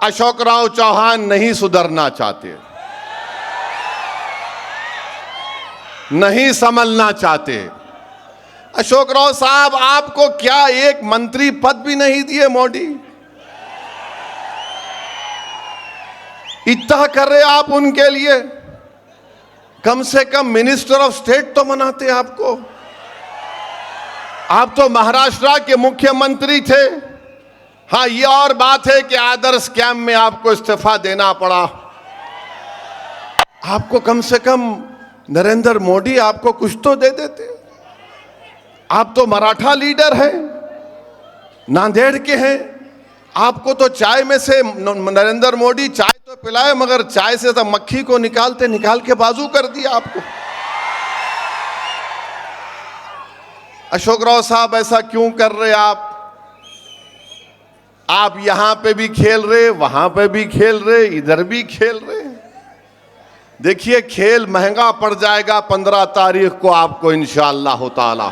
अशोकराव चौहान नहीं सुधरना चाहते, नहीं संभलना चाहते। अशोकराव साहब, आपको क्या एक मंत्री पद भी नहीं दिए मोदी? इतना कर रहे आप उनके लिए, कम से कम मिनिस्टर ऑफ स्टेट तो बनाते आपको। आप तो महाराष्ट्र के मुख्यमंत्री थे। हाँ, ये और बात है कि आदर्श स्कैम में आपको इस्तीफा देना पड़ा। आपको कम से कम नरेंद्र मोदी आपको कुछ तो दे देते। आप तो मराठा लीडर हैं, नांदेड़ के हैं। आपको तो चाय में से नरेंद्र मोदी चाय तो पिलाए, मगर चाय से तो मक्खी को निकाल के बाजू कर दिया आपको। अशोकराव साहब, ऐसा क्यों कर रहे आप यहां पे भी खेल रहे, वहां पे भी खेल रहे, इधर भी खेल रहे। देखिए, खेल महंगा पड़ जाएगा 15 तारीख को आपको इंशाअल्लाह ताला।